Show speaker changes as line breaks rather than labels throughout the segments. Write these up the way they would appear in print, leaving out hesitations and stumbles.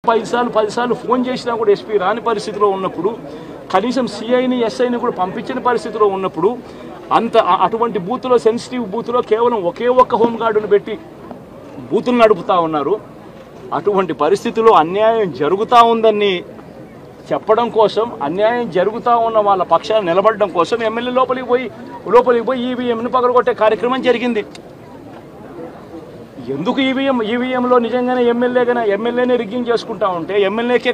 10 సార్లు ఫోన్ చేసినా కూడా ఎస్పీ రాని పరిస్థితిలో ఉన్నప్పుడు, కనీసం సిఐని ఎస్ఐని కూడా పంపించిన పరిస్థితిలో ఉన్నప్పుడు, అటువంటి బూత్లో, సెన్సిటివ్ బూత్లో కేవలం ఒకే ఒక్క హోంగార్డును పెట్టి బూతులు నడుపుతూ ఉన్నారు. అటువంటి పరిస్థితుల్లో అన్యాయం జరుగుతూ ఉందని చెప్పడం కోసం, అన్యాయం జరుగుతూ ఉన్న వాళ్ళ పక్షాన్ని నిలబడడం కోసం ఎమ్మెల్యే లోపలికి పోయి ఈవీఎంను పగలగొట్టే కార్యక్రమం జరిగింది. ఎందుకు ఈవీఎంలో నిజంగానే ఎమ్మెల్యేనే రిగ్గింగ్ చేసుకుంటా ఉంటే, ఎమ్మెల్యేకి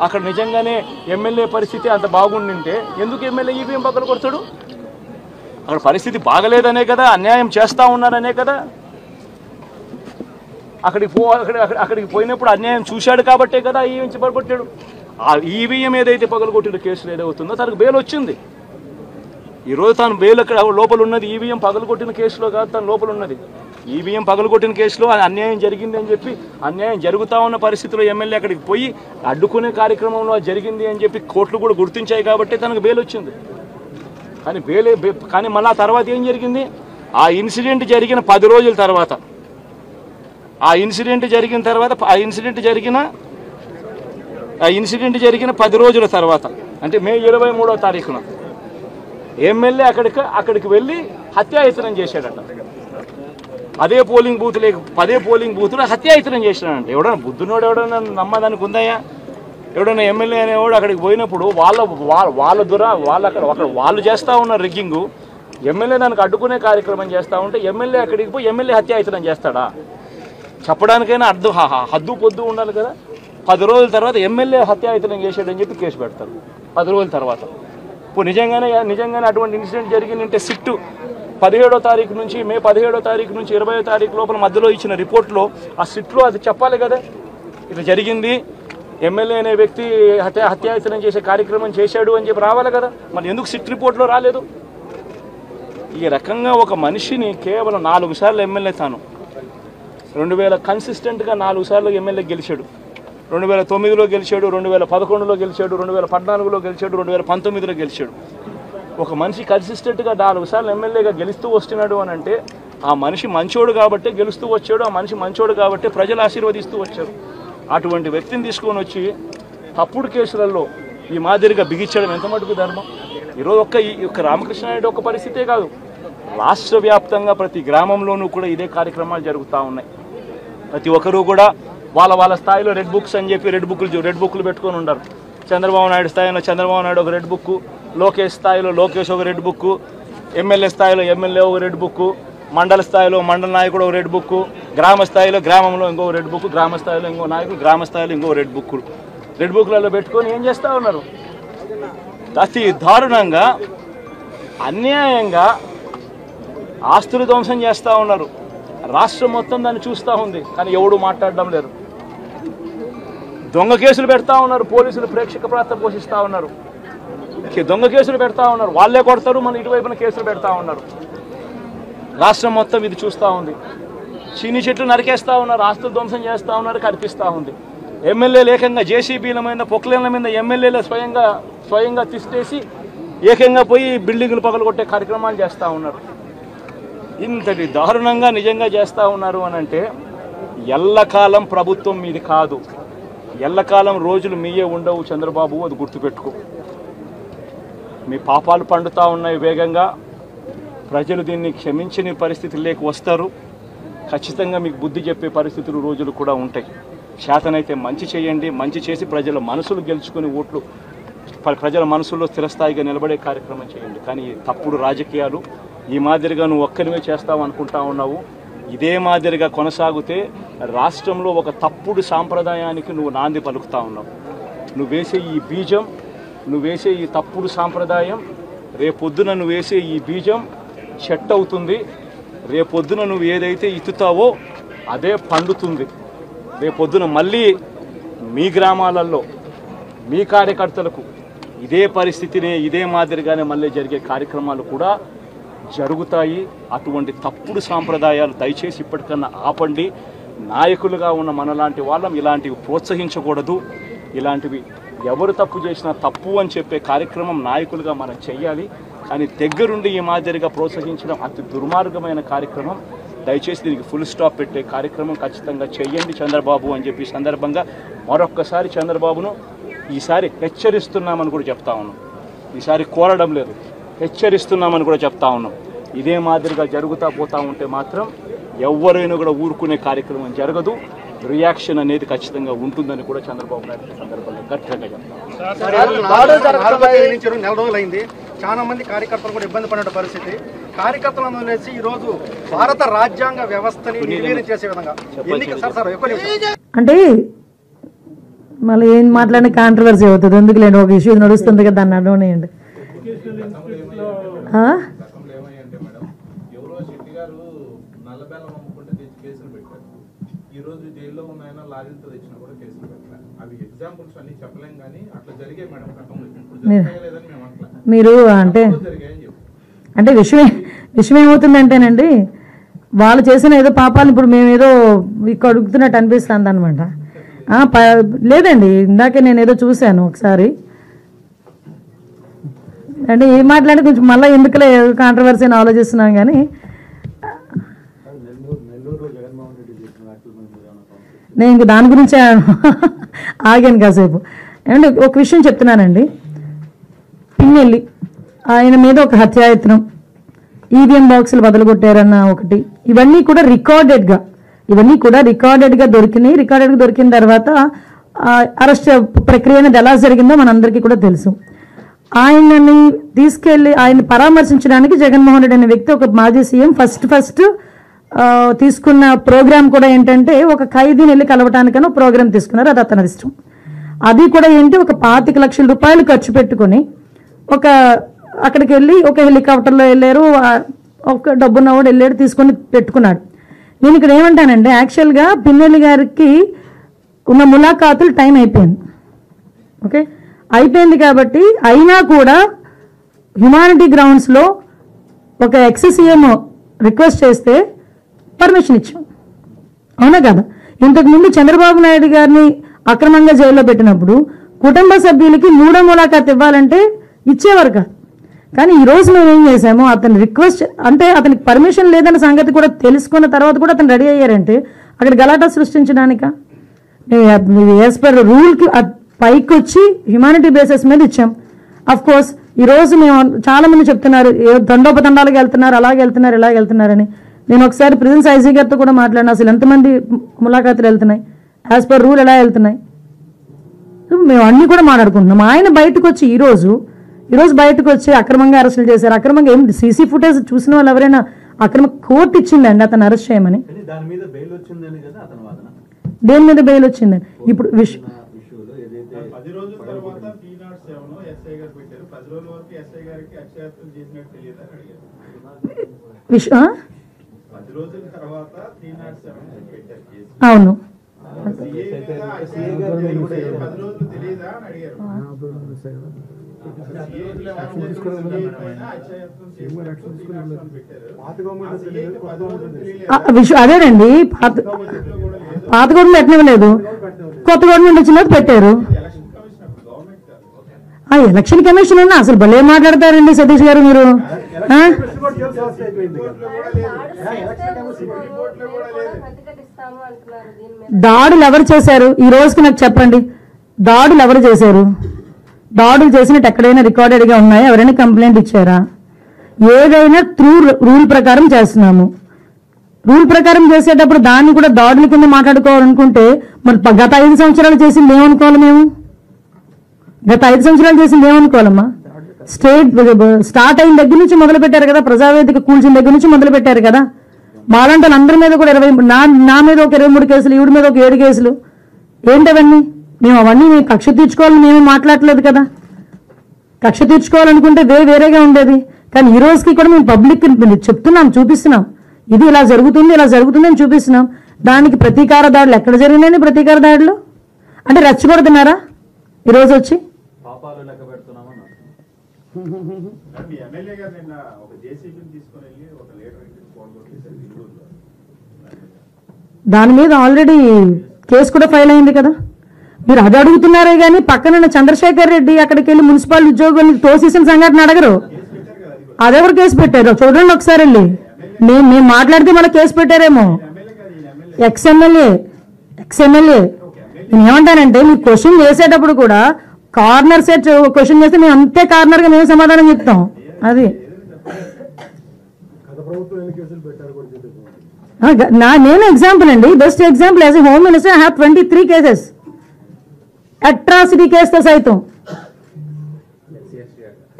అక్కడ నిజంగానే ఎమ్మెల్యే పరిస్థితి అంత బాగుండింటే ఎందుకు ఎమ్మెల్యే ఈవీఎం పగలగొడతాడు? అక్కడ పరిస్థితి బాగలేదనే కదా, అన్యాయం చేస్తూ ఉన్నారనే కదా. అక్కడికి పోయినప్పుడు అన్యాయం చూశాడు కాబట్టే కదా ఈవీఎం పగలగొట్టాడు. ఆ ఈవీఎం ఏదైతే పగలగొట్టిన కేసులు ఏదవుతుందో తనకు బెయిల్ వచ్చింది. ఈరోజు తాను బెయిల్ అక్కడ లోపల ఉన్నది ఈవీఎం పగలగొట్టిన కేసులో కాదు, తను లోపల ఉన్నది ఈవీఎం పగలగొట్టిన కేసులో. అన్యాయం జరిగింది అని చెప్పి, అన్యాయం జరుగుతూ ఉన్న పరిస్థితిలో ఎమ్మెల్యే అక్కడికి పోయి అడ్డుకునే కార్యక్రమంలో జరిగింది అని చెప్పి కోర్టులు కూడా గుర్తించాయి కాబట్టి తనకు బెయిల్ వచ్చింది. కానీ మళ్ళీ ఆ తర్వాత ఏం జరిగింది? ఆ ఇన్సిడెంట్ జరిగిన 10 రోజుల తర్వాత, ఆ ఇన్సిడెంట్ జరిగిన 10 రోజుల తర్వాత అంటే మే 23వ తారీఖున ఎమ్మెల్యే అక్కడికి వెళ్ళి హత్యాయత్నం చేశాడట. అదే పోలింగ్ బూత్లో హత్యాయత్నం చేశాడంట. ఎవడన్నా బుద్ధునోడు ఎవడన్నా నమ్మదానికి ఉందయ్యా? ఎవడన్నా ఎమ్మెల్యే అనేవాడు అక్కడికి పోయినప్పుడు వాళ్ళు చేస్తూ ఉన్న రిగ్గింగు, ఎమ్మెల్యే దానికి అడ్డుకునే కార్యక్రమం చేస్తూ ఉంటే ఎమ్మెల్యే అక్కడికి పోయి ఎమ్మెల్యే హత్యాయత్నం చేస్తాడా? చెప్పడానికైనా హద్దు పొద్దు ఉండాలి కదా. 10 రోజుల తర్వాత ఎమ్మెల్యే హత్యాయత్నం చేశాడని చెప్పి కేసు పెడతారు 10 రోజుల తర్వాత. ఇప్పుడు నిజంగానే అటువంటి ఇన్సిడెంట్ జరిగిందంటే సిట్టు 17వ తారీఖు నుంచి, మే 17వ తారీఖు నుంచి 20వ తారీఖు లోపల మధ్యలో ఇచ్చిన రిపోర్ట్లో, ఆ సిట్లో అది చెప్పాలి కదా, ఇది జరిగింది, ఎమ్మెల్యే అనే వ్యక్తి హత్యాయత్నం చేసే కార్యక్రమం చేశాడు అని చెప్పి రావాలి కదా. మరి ఎందుకు సిట్ రిపోర్ట్లో రాలేదు? ఈ రకంగా ఒక మనిషిని కేవలం 4 సార్లు ఎమ్మెల్యే, తాను 2000 కన్సిస్టెంట్గా 4 సార్లు ఎమ్మెల్యే గెలిచాడు. 2009లో గెలిచాడు, 2011లో గెలిచాడు, 2014లో గెలిచాడు, 2019లో గెలిచాడు. ఒక మనిషి కన్సిస్టెంట్గా 4 సార్లు ఎమ్మెల్యేగా గెలుస్తూ వస్తున్నాడు అని అంటే ఆ మనిషి మంచోడు కాబట్టే గెలుస్తూ వచ్చాడు, ఆ మనిషి మంచోడు కాబట్టే ప్రజలు ఆశీర్వదిస్తూ వచ్చారు. అటువంటి వ్యక్తిని తీసుకొని వచ్చి తప్పుడు కేసులలో ఈ మాదిరిగా బిగించడం ఎంత మటుకు ధర్మం? ఈరోజు ఒక్క రామకృష్ణారెడ్డి ఒక్క పరిస్థితే కాదు, రాష్ట్ర వ్యాప్తంగా ప్రతి గ్రామంలోనూ కూడా ఇదే కార్యక్రమాలు జరుగుతూ ఉన్నాయి. ప్రతి ఒక్కరూ కూడా వాళ్ళ స్థాయిలో రెడ్ బుక్స్ అని చెప్పి రెడ్ బుక్లు పెట్టుకొని ఉన్నారు. చంద్రబాబు నాయుడు స్థాయిలో చంద్రబాబు నాయుడు ఒక రెడ్ బుక్, లోకేష్ స్థాయిలో లోకేష్ ఒక రెడ్ బుక్, ఎమ్మెల్యే స్థాయిలో ఎమ్మెల్యే ఒక రెడ్ బుక్, మండల స్థాయిలో మండల నాయకుడు ఒక రెడ్ బుక్, గ్రామ స్థాయిలో గ్రామంలో ఇంకో రెడ్ బుక్, గ్రామ స్థాయిలో ఇంకో నాయకుడు, గ్రామ స్థాయిలో ఇంకో రెడ్ బుక్లలో పెట్టుకొని ఏం చేస్తూ ఉన్నారు? అతి దారుణంగా అన్యాయంగా ఆస్తులు ధ్వంసం చేస్తూ ఉన్నారు. రాష్ట్రం మొత్తం దాన్ని చూస్తూ ఉంది, కానీ ఎవడు మాట్లాడడం లేదు. దొంగ కేసులు పెడతా ఉన్నారు, పోలీసులు ప్రేక్షక పాత్ర పోషిస్తూ ఉన్నారు. దొంగ కేసులు పెడతా ఉన్నారు, వాళ్ళే కొడతారు, మన ఇటువైపున కేసులు పెడతా ఉన్నారు. రాష్ట్రం మొత్తం ఇది చూస్తూ ఉంది. చీని చెట్లు నరికేస్తూ ఉన్నారు, ఆస్తులు ధ్వంసం చేస్తూ ఉన్నారు, కనిపిస్తూ ఉంది. ఎమ్మెల్యేలు ఏకంగా జేసీబీల మీద, పొక్లేన్ల మీద ఎమ్మెల్యేలు స్వయంగా తీసేసి ఏకంగా పోయి బిల్డింగులు పగలగొట్టే కార్యక్రమాలు చేస్తూ ఉన్నారు. ఇంతటి దారుణంగా నిజంగా చేస్తూ ఉన్నారు అని అంటే ఎల్లకాలం ప్రభుత్వం మీది కాదు, ఎల్లకాలం రోజులు మీయే ఉండవు చంద్రబాబు, అది గుర్తుపెట్టుకో. మీ పాపాలు పండుతూ ఉన్నాయి వేగంగా. ప్రజలు దీన్ని క్షమించని పరిస్థితి లేక వస్తారు. ఖచ్చితంగా మీకు బుద్ధి చెప్పే పరిస్థితులు రోజులు కూడా ఉంటాయి. చేతనైతే మంచి చేయండి, మంచి చేసి ప్రజల మనసులు గెలుచుకుని ఓట్లు ప్రజల మనసుల్లో స్థిరస్థాయిగా నిలబడే కార్యక్రమం చేయండి. కానీ తప్పుడు రాజకీయాలు ఈ మాదిరిగా నువ్వు ఒక్కరివే చేస్తావు అనుకుంటా ఉన్నావు. ఇదే మాదిరిగా కొనసాగితే రాష్ట్రంలో ఒక తప్పుడు సాంప్రదాయానికి నువ్వు నాంది పలుకుతా ఉన్నావు. నువ్వు వేసే ఈ బీజం, నువ్వు వేసే ఈ తప్పుడు సాంప్రదాయం, రేపొద్దున నువ్వు వేసే ఈ బీజం చెట్టు అవుతుంది. రేపొద్దున నువ్వు ఏదైతే ఇత్తుతావో అదే పండుతుంది. రేపొద్దున మళ్ళీ మీ గ్రామాలలో మీ కార్యకర్తలకు ఇదే పరిస్థితినే, ఇదే మాదిరిగానే మళ్ళీ జరిగే కార్యక్రమాలు కూడా జరుగుతాయి. అటువంటి తప్పుడు సాంప్రదాయాలు దయచేసి ఇప్పటికన్నా ఆపండి. నాయకులుగా ఉన్న మనలాంటి వాళ్ళం ఇలాంటివి ప్రోత్సహించకూడదు. ఇలాంటివి ఎవరు తప్పు చేసినా తప్పు అని చెప్పే కార్యక్రమం నాయకులుగా మనం చెయ్యాలి. కానీ దగ్గరుండి ఈ మాదిరిగా ప్రోత్సహించడం అతి దుర్మార్గమైన కార్యక్రమం. దయచేసి దీనికి ఫుల్ స్టాప్ పెట్టే కార్యక్రమం ఖచ్చితంగా చెయ్యండి చంద్రబాబు అని చెప్పి సందర్భంగా మరొక్కసారి చంద్రబాబును ఈసారి హెచ్చరిస్తున్నామని కూడా చెప్తా ఉన్నాం. ఈసారి కోరడం లేదు, హెచ్చరిస్తున్నామని కూడా చెప్తా ఉన్నాం. ఇదే మాదిరిగా జరుగుతూ పోతూ ఉంటే మాత్రం ఎవరైనా కూడా ఊరుకునే కార్యక్రమం జరగదు. రియాక్షన్ అనేది ఖచ్చితంగా ఉంటుందని కూడా చంద్రబాబు నాయుడు సందర్భంలో గట్టిగా
చెప్తారు. నెల రోజులైంది, చాలా మంది కార్యకర్తలు కూడా ఇబ్బంది పడిన పరిస్థితి. కార్యకర్తలను వదిలేసి ఈ రోజు భారత రాజ్యాంగ వ్యవస్థని నిర్వీర్యం చేసే విధంగా
అంటే మళ్ళీ ఏం మాట్లాడిన కాంట్రవర్సీ అవుతుంది. ఎందుకులేండి, ఒక ఇష్యూ నడుస్తుంది కదా, దాన్ని అడవనేయండి. మీరు అంటే విషయం ఏమవుతుందంటేనండి, వాళ్ళు చేసిన ఏదో పాపాలు ఇప్పుడు మేము ఏదో ఇక్కడ అడుగుతున్నట్టు అనిపిస్తుంది అనమాట. లేదండి, ఇందాకే నేను ఏదో చూశాను ఒకసారి. అంటే ఏం మాట్లాడి కొంచెం మళ్ళీ ఎందుకులే కాంట్రవర్సీ అని ఆలోచిస్తున్నాం. కానీ నేను ఇంక దాని గురించే ఆగాను కాసేపు. ఏమంటే ఒక విషయం చెప్తున్నానండి, పిన్నెల్లి ఆయన మీద ఒక హత్యాయత్నం, ఈవీఎం బాక్సులు బదలుగొట్టారన్న ఒకటి, ఇవన్నీ కూడా రికార్డెడ్గా దొరికినాయి. రికార్డెడ్గా దొరికిన తర్వాత అరెస్ట్ ప్రక్రియ అనేది ఎలా జరిగిందో మనందరికీ కూడా తెలుసు. ఆయనని తీసుకెళ్ళి ఆయన పరామర్శించడానికి జగన్మోహన్ రెడ్డి అనే వ్యక్తి, ఒక మాజీ సీఎం, ఫస్ట్ తీసుకున్న ప్రోగ్రామ్ కూడా ఏంటంటే ఒక ఖైదీని వెళ్ళి కలవటానికని ప్రోగ్రామ్ తీసుకున్నారు. అది అతని ఇష్టం. అది కూడా ఏంటి, ఒక 25 లక్షల రూపాయలు ఖర్చు పెట్టుకొని అక్కడికి వెళ్ళి ఒక హెలికాప్టర్లో వెళ్ళారు. ఒక డబ్బున్నవాడు వెళ్ళాడు, తీసుకొని పెట్టుకున్నాడు. నేను ఇక్కడ ఏమంటానంటే, యాక్చువల్గా పిన్నెల్లి గారికి ఉన్న ములాఖాతులు టైం అయిపోయింది. ఓకే, అయిపోయింది కాబట్టి అయినా కూడా హ్యుమానిటీ గ్రౌండ్స్లో ఒక ఎక్స్-సీఎం రిక్వెస్ట్ చేస్తే పర్మిషన్ ఇచ్చాం. అవునా కదా? ఇంతకుముందు చంద్రబాబు నాయుడు గారిని అక్రమంగా జైల్లో పెట్టినప్పుడు కుటుంబ సభ్యులకి 3వ ములాఖాత్ ఇవ్వాలంటే ఇచ్చేవారు కాదు. కానీ ఈరోజు మేము ఏం చేసాము, అతని రిక్వెస్ట్ అంటే అతనికి పర్మిషన్ లేదన్న సంగతి కూడా తెలుసుకున్న తర్వాత కూడా అతను రెడీ అయ్యారంటే అక్కడ గలాటా సృష్టించడానిక? యాజ్ పర్ రూల్కి పైకి వచ్చి హ్యుమానిటీ బేసిస్ మీద ఇచ్చాం. అఫ్ కోర్స్ ఈరోజు మేము చాలా మంది చెప్తున్నారు దండోపదండాలకు వెళ్తున్నారు, అలాగే వెళ్తున్నారు, ఇలాగ వెళ్తున్నారని. నేను ఒకసారి ప్రిజెన్స్ ఐజీ గారితో కూడా మాట్లాడినా, అసలు ఎంతమంది ములాఖాతులు వెళ్తున్నాయి, యాజ్ పర్ రూల్ ఎలా వెళ్తున్నాయి, మేము అన్నీ కూడా మాట్లాడుకుంటున్నాం. ఆయన బయటకు వచ్చి ఈరోజు బయటకు వచ్చి అక్రమంగా అరెస్టులు చేశారు. అక్రమంగా ఏం సీసీ ఫుటేజ్ చూసిన వాళ్ళు ఎవరైనా అక్రమ కోర్టు ఇచ్చిందండి అతను అరెస్ట్ చేయమని? దేని మీద బెయిల్ వచ్చిందని ఇప్పుడు అవును, అదేనండి. పాత గవర్నమెంట్ పెట్టనివ్వలేదు, కొత్త గవర్నమెంట్ వచ్చిన పెట్టారు. ఎలక్షన్ కమిషన్ అన్నా అసలు భలే మాట్లాడతారండి సతీష్ గారు మీరు. దాడులు ఎవరు చేశారు ఈ రోజుకి నాకు చెప్పండి? దాడులు ఎవరు చేశారు? దాడులు చేసినట్టు ఎక్కడైనా రికార్డెడ్గా ఉన్నాయా? ఎవరైనా కంప్లైంట్ ఇచ్చారా? ఏదైనా త్రూ రూల్ ప్రకారం చేస్తున్నాము. రూల్ ప్రకారం చేసేటప్పుడు దాన్ని కూడా దాడుల కింద మాట్లాడుకోవాలనుకుంటే మరి గత 5 సంవత్సరాలు చేసింది ఏమనుకోవాలి? మేము గత 5 సంవత్సరాలు చేసింది ఏమనుకోవాలమ్మా? స్టార్ట్ అయిన దగ్గర నుంచి మొదలు పెట్టారు కదా, ప్రజావేదిక కూల్చిన దగ్గర నుంచి మొదలు పెట్టారు కదా. మాలాంటి అందరి మీద కూడా 20, నా మీద ఒక 23 కేసులు, ఈవిడ మీద ఒక 7 కేసులు. ఏంటవన్నీ? మేము అవన్నీ కక్ష తీర్చుకోవాలని మేము మాట్లాడలేదు కదా. కక్ష తీర్చుకోవాలనుకుంటే వేరేగా ఉండేది. కానీ ఈ రోజుకి కూడా మేము పబ్లిక్ చెప్తున్నాం, చూపిస్తున్నాం, ఇది ఇలా జరుగుతుంది అని చూపిస్తున్నాం. దానికి ప్రతీకార దాడులు ఎక్కడ జరిగినాయని? ప్రతీకార దాడులు అంటే రెచ్చగొడుతున్నారా ఈరోజు వచ్చి? దాని మీద ఆల్రెడీ కేసు కూడా ఫైల్ అయింది కదా. మీరు అది అడుగుతున్నారే కానీ పక్కన చంద్రశేఖర్ రెడ్డి అక్కడికి వెళ్ళి మున్సిపల్ ఉద్యోగుల్ని తోసేసిన సంఘటన అడగరు. అదెవరు కేసు పెట్టారు చూడండి ఒకసారి వెళ్ళి. మేము మాట్లాడితే మళ్ళీ కేసు పెట్టారేమో. ఎక్స్ఎమ్మెల్యే నేను ఏమంటానంటే మీరు క్వశ్చన్ చేసేటప్పుడు కూడా కార్నర్ సెట్ క్వశ్చన్ చేస్తే మేము అంతే కార్నర్గా మేము సమాధానం చెప్తాం. అది నేను ఎగ్జాంపుల్ అండి, best example. As a home minister I have 23 cases, atrocity కేసుతో సైతం.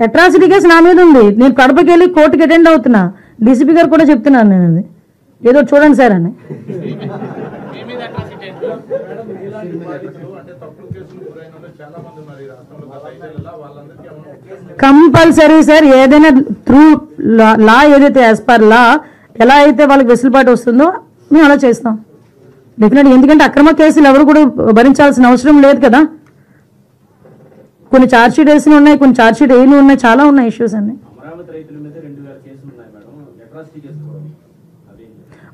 అట్రాసిటీ కేసు నా మీద ఉంది. నేను కడపకి వెళ్ళి కోర్టుకి అటెండ్ అవుతున్నా. డీసీపీ గారు కూడా చెప్తున్నాను నేను, అది ఏదో చూడండి సార్ అని. కంపల్సరీ సార్, ఏదైనా త్రూ లా ఏదైతే యాజ్ పర్ లా ఎలా అయితే వాళ్ళకి వెసులుబాటు వస్తుందో మేము అలా చేస్తాం డెఫినెట్గా. ఎందుకంటే అక్రమ కేసులు ఎవరు కూడా భరించాల్సిన అవసరం లేదు కదా. కొన్ని ఛార్జ్షీట్ వేసిన ఉన్నాయి, కొన్ని ఛార్జ్షీట్ వేయని ఉన్నాయి, చాలా ఉన్నాయి ఇష్యూస్ అన్ని.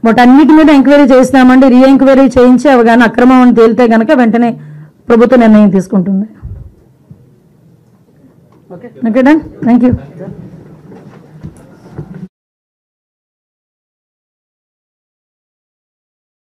బట్ అన్నిటి మీద ఎంక్వైరీ చేస్తామండి, రీ ఎంక్వైరీ చేయించి అవి కానీ అక్రమం అని తేలితే కనుక వెంటనే ప్రభుత్వం నిర్ణయం తీసుకుంటుంది. Okay, thank you.